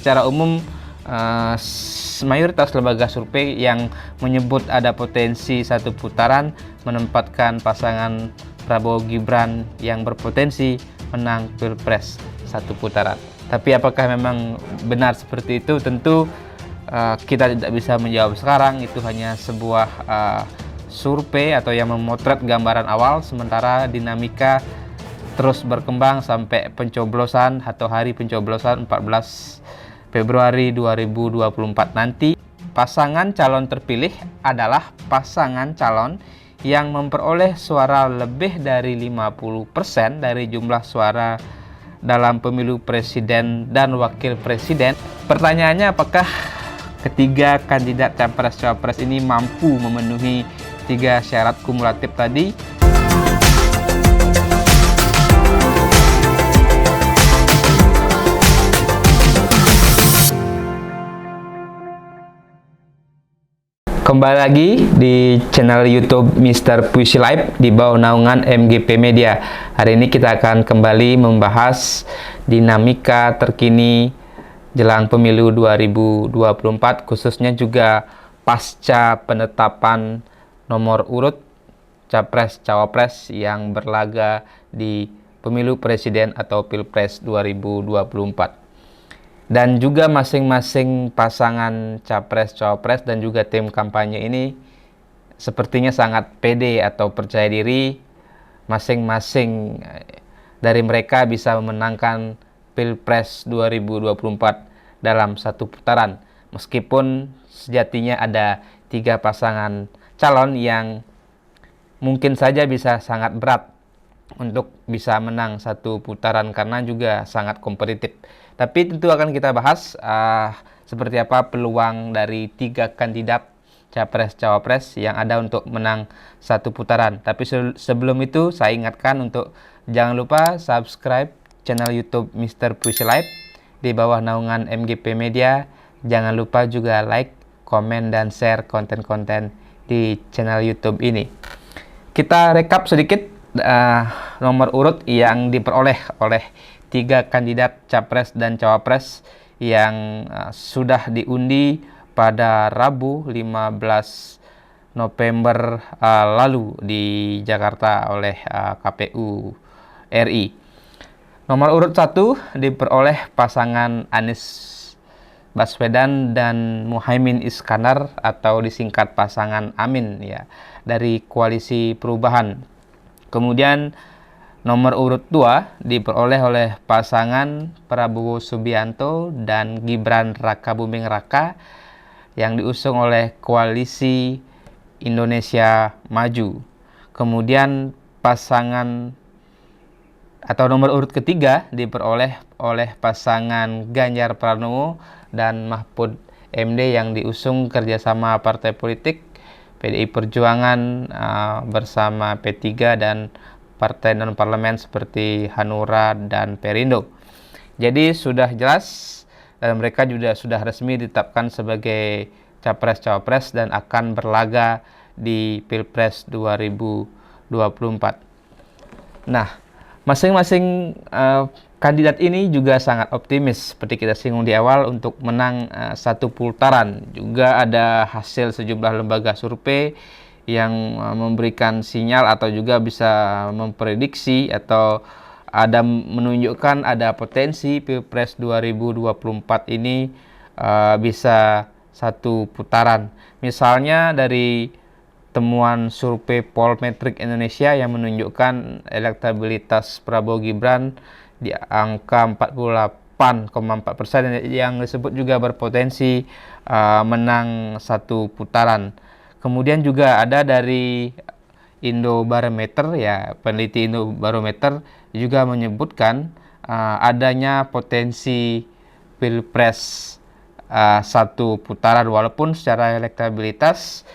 secara umum mayoritas lembaga survei yang menyebut ada potensi satu putaran menempatkan pasangan Prabowo Gibran yang berpotensi menang Pilpres satu putaran. Tapi apakah memang benar seperti itu? Tentu kita tidak bisa menjawab sekarang. Itu hanya sebuah survei atau yang memotret gambaran awal, sementara dinamika terus berkembang sampai pencoblosan atau hari pencoblosan 14 Februari 2024 nanti. Pasangan calon terpilih adalah pasangan calon yang memperoleh suara lebih dari 50% dari jumlah suara dalam pemilu presiden dan wakil presiden. Pertanyaannya, apakah ketiga kandidat capres-cawapres ini mampu memenuhi 3 syarat kumulatif tadi? Kembali lagi di channel YouTube Mr. Puisi Live di bawah naungan MGP Media. Hari ini kita akan kembali membahas dinamika terkini jelang pemilu 2024, khususnya juga pasca penetapan nomor urut capres-cawapres yang berlaga di pemilu presiden atau Pilpres 2024. Dan juga masing-masing pasangan capres-cawapres dan juga tim kampanye ini sepertinya sangat pede atau percaya diri masing-masing dari mereka bisa memenangkan Pilpres 2024 dalam satu putaran. Meskipun sejatinya ada 3 pasangan calon yang mungkin saja bisa sangat berat untuk bisa menang satu putaran karena juga sangat kompetitif. Tapi tentu akan kita bahas seperti apa peluang dari 3 kandidat capres-cawapres yang ada untuk menang satu putaran. Tapi sebelum itu saya ingatkan untuk jangan lupa subscribe channel YouTube Mr. Puisi Live di bawah naungan MGP Media. Jangan lupa juga like, komen, dan share konten-konten di channel YouTube ini. Kita rekap sedikit nomor urut yang diperoleh oleh 3 kandidat capres dan cawapres yang sudah diundi pada Rabu 15 November lalu di Jakarta oleh KPU RI. Nomor urut 1 diperoleh pasangan Anies Baswedan dan Muhaimin Iskandar atau disingkat pasangan Amin ya, dari Koalisi Perubahan. Kemudian nomor urut 2 diperoleh oleh pasangan Prabowo Subianto dan Gibran Rakabuming Raka yang diusung oleh Koalisi Indonesia Maju. Kemudian pasangan atau nomor urut ketiga diperoleh oleh pasangan Ganjar Pranowo dan Mahfud MD yang diusung kerjasama partai politik PDI Perjuangan bersama P3 dan partai non-parlemen seperti Hanura dan Perindo. Jadi sudah jelas dan mereka juga sudah resmi ditetapkan sebagai capres-cawapres dan akan berlaga di Pilpres 2024. Nah, masing-masing kandidat ini juga sangat optimis seperti kita singgung di awal untuk menang satu putaran. Juga ada hasil sejumlah lembaga survei yang memberikan sinyal atau juga bisa memprediksi atau ada menunjukkan ada potensi Pilpres 2024 ini bisa satu putaran. Misalnya dari temuan survei Polmetrik Indonesia yang menunjukkan elektabilitas Prabowo Gibran di angka 48,4% yang disebut juga berpotensi menang satu putaran. Kemudian juga ada dari Indobarometer ya, peneliti Indobarometer juga menyebutkan adanya potensi Pilpres satu putaran, walaupun secara elektabilitas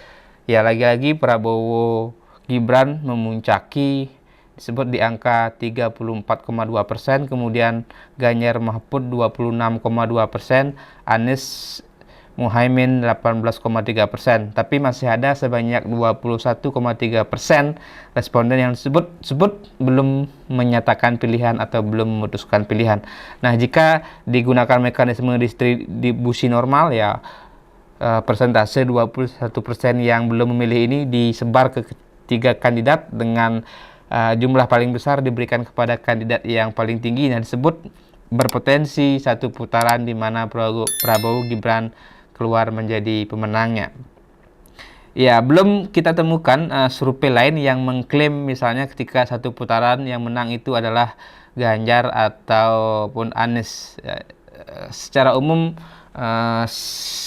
ya lagi-lagi Prabowo Gibran memuncaki disebut di angka 34,2%, kemudian Ganjar Mahfud 26,2%, Anies Muhaimin 18,3%, tapi masih ada sebanyak 21,3% responden yang sebut belum menyatakan pilihan atau belum memutuskan pilihan. Nah, jika digunakan mekanisme distribusi normal ya, persentase 21% yang belum memilih ini disebar ke tiga kandidat dengan jumlah paling besar diberikan kepada kandidat yang paling tinggi dan disebut berpotensi satu putaran di mana Prabowo Gibran keluar menjadi pemenangnya. Ya, belum kita temukan survei lain yang mengklaim misalnya ketika satu putaran yang menang itu adalah Ganjar ataupun Anies. Secara umum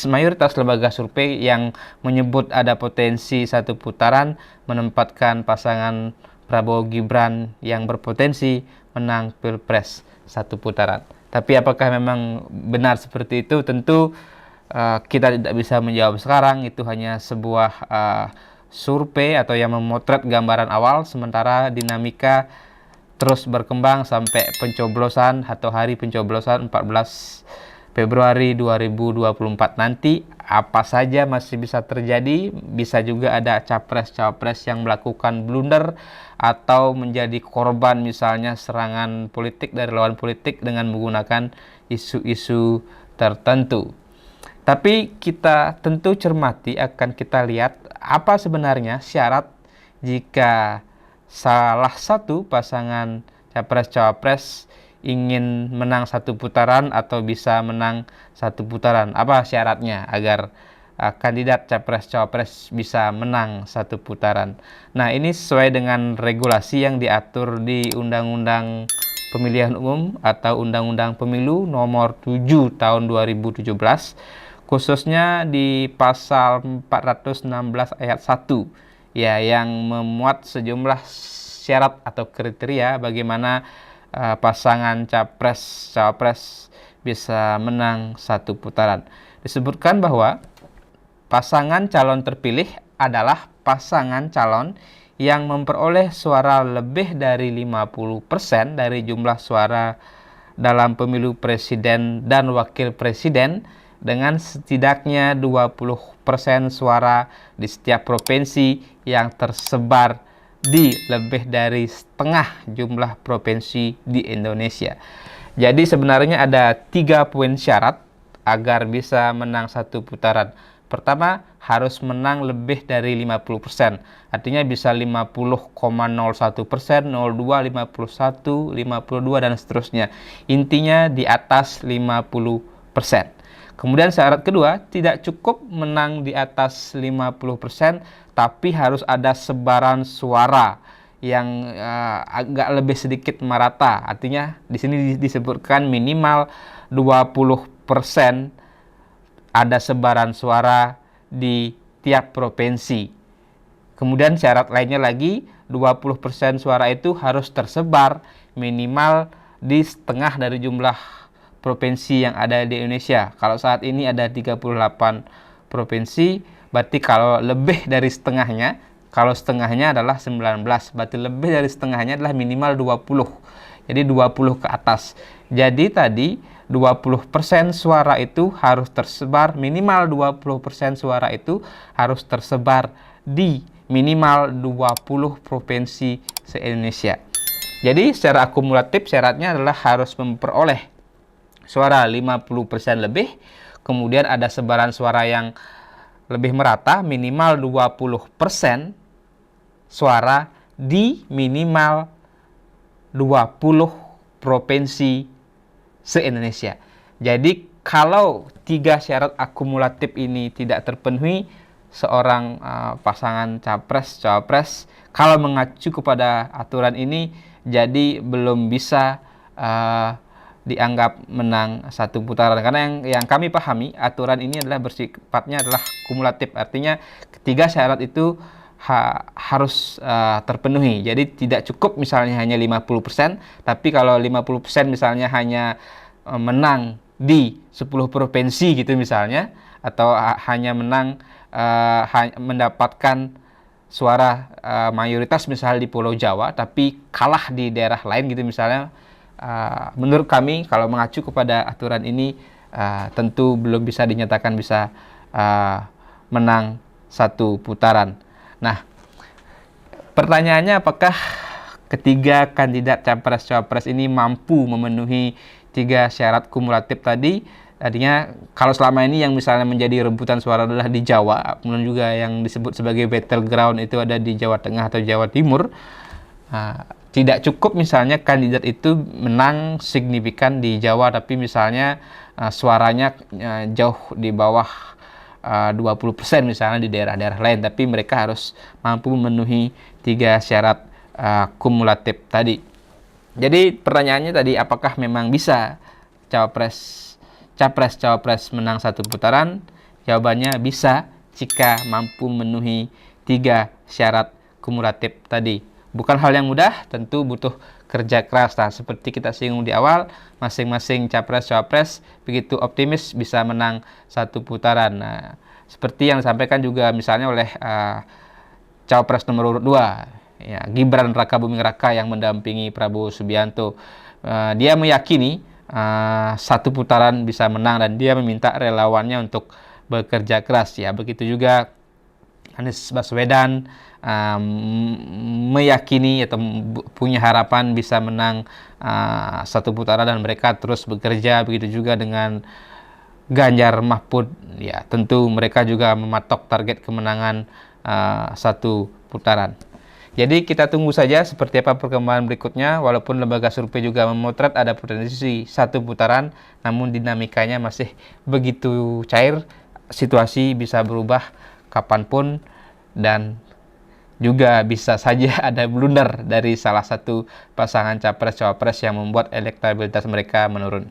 mayoritas lembaga survei yang menyebut ada potensi satu putaran menempatkan pasangan Prabowo Gibran yang berpotensi menang Pilpres satu putaran. Tapi apakah memang benar seperti itu? Tentu kita tidak bisa menjawab sekarang. Itu hanya sebuah survei atau yang memotret gambaran awal, sementara dinamika terus berkembang sampai pencoblosan atau hari pencoblosan 14 Februari 2024 nanti. Apa saja masih bisa terjadi, bisa juga ada capres-cawapres yang melakukan blunder atau menjadi korban misalnya serangan politik dari lawan politik dengan menggunakan isu-isu tertentu. Tapi kita tentu cermati, akan kita lihat apa sebenarnya syarat jika salah satu pasangan capres-cawapres ingin menang satu putaran atau bisa menang satu putaran. Apa syaratnya agar kandidat capres-cawapres bisa menang satu putaran? Nah, ini sesuai dengan regulasi yang diatur di Undang-Undang Pemilihan Umum atau Undang-Undang Pemilu nomor 7 tahun 2017, khususnya di pasal 416 ayat 1 ya, yang memuat sejumlah syarat atau kriteria bagaimana pasangan capres-cawapres bisa menang satu putaran. Disebutkan bahwa pasangan calon terpilih adalah pasangan calon yang memperoleh suara lebih dari 50% dari jumlah suara dalam pemilu presiden dan wakil presiden dengan setidaknya 20% suara di setiap provinsi yang tersebar di lebih dari setengah jumlah provinsi di Indonesia. Jadi sebenarnya ada 3 poin syarat agar bisa menang satu putaran. Pertama, harus menang lebih dari 50%. Artinya bisa 50,01%, 02, 51, 52 dan seterusnya. Intinya di atas 50%. Kemudian syarat kedua, tidak cukup menang di atas 50%, tapi harus ada sebaran suara yang agak lebih sedikit merata. Artinya di sini disebutkan minimal 20% ada sebaran suara di tiap provinsi. Kemudian syarat lainnya lagi, 20% suara itu harus tersebar minimal di setengah dari jumlah provinsi yang ada di Indonesia. Kalau saat ini ada 38 provinsi, berarti kalau lebih dari setengahnya, kalau setengahnya adalah 19, berarti lebih dari setengahnya adalah minimal 20. Jadi 20 ke atas. Jadi tadi 20% suara itu harus tersebar, minimal 20% suara itu harus tersebar di minimal 20 provinsi se-Indonesia. Jadi secara akumulatif syaratnya adalah harus memperoleh suara 50% lebih, kemudian ada sebaran suara yang lebih merata, minimal 20% suara di minimal 20 provinsi se-Indonesia. Jadi kalau 3 syarat akumulatif ini tidak terpenuhi, seorang pasangan capres-cawapres kalau mengacu kepada aturan ini jadi belum bisa dianggap menang satu putaran, karena yang kami pahami aturan ini adalah bersifatnya adalah kumulatif, artinya ketiga syarat itu harus terpenuhi. Jadi tidak cukup misalnya hanya 50%, tapi kalau 50% misalnya hanya menang di 10 provinsi gitu misalnya, atau hanya menang mendapatkan suara mayoritas misalnya di Pulau Jawa tapi kalah di daerah lain gitu misalnya. Menurut kami kalau mengacu kepada aturan ini tentu belum bisa dinyatakan bisa menang satu putaran. Nah, pertanyaannya apakah ketiga kandidat capres-cawapres ini mampu memenuhi 3 syarat kumulatif tadi? Artinya kalau selama ini yang misalnya menjadi rebutan suara adalah di Jawa, kemudian juga yang disebut sebagai battleground itu ada di Jawa Tengah atau Jawa Timur, tidak cukup misalnya kandidat itu menang signifikan di Jawa, tapi misalnya suaranya jauh di bawah 20% misalnya di daerah-daerah lain, tapi mereka harus mampu memenuhi 3 syarat kumulatif tadi. Jadi pertanyaannya tadi, apakah memang bisa capres-cawapres menang satu putaran? Jawabannya bisa jika mampu memenuhi 3 syarat kumulatif tadi. Bukan hal yang mudah, tentu butuh kerja keras. Nah, seperti kita singgung di awal, masing-masing capres-cawapres begitu optimis bisa menang satu putaran. Nah, seperti yang disampaikan juga misalnya oleh cawapres nomor urut 2, ya, Gibran Rakabuming Raka yang mendampingi Prabowo Subianto. Dia meyakini satu putaran bisa menang dan dia meminta relawannya untuk bekerja keras. Ya, begitu juga Anies Baswedan meyakini atau punya harapan bisa menang satu putaran dan mereka terus bekerja. Begitu juga dengan Ganjar Mahfud, ya tentu mereka juga mematok target kemenangan satu putaran. Jadi kita tunggu saja seperti apa perkembangan berikutnya. Walaupun lembaga survei juga memotret ada potensi satu putaran, namun dinamikanya masih begitu cair. Situasi bisa berubah kapanpun dan juga bisa saja ada blunder dari salah satu pasangan capres-cawapres yang membuat elektabilitas mereka menurun.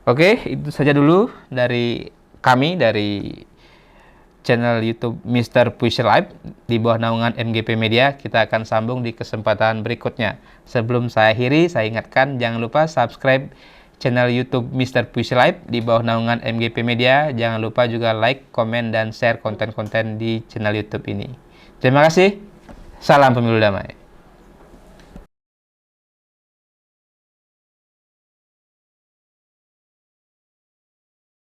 Oke, itu saja dulu dari kami, dari channel YouTube Mr. Puisi Live di bawah naungan MGP Media. Kita akan sambung di kesempatan berikutnya. Sebelum saya akhiri, saya ingatkan jangan lupa subscribe channel YouTube Mr. Puisi Live di bawah naungan MGP Media. Jangan lupa juga like, komen, dan share konten-konten di channel YouTube ini. Terima kasih. Salam pemilu damai.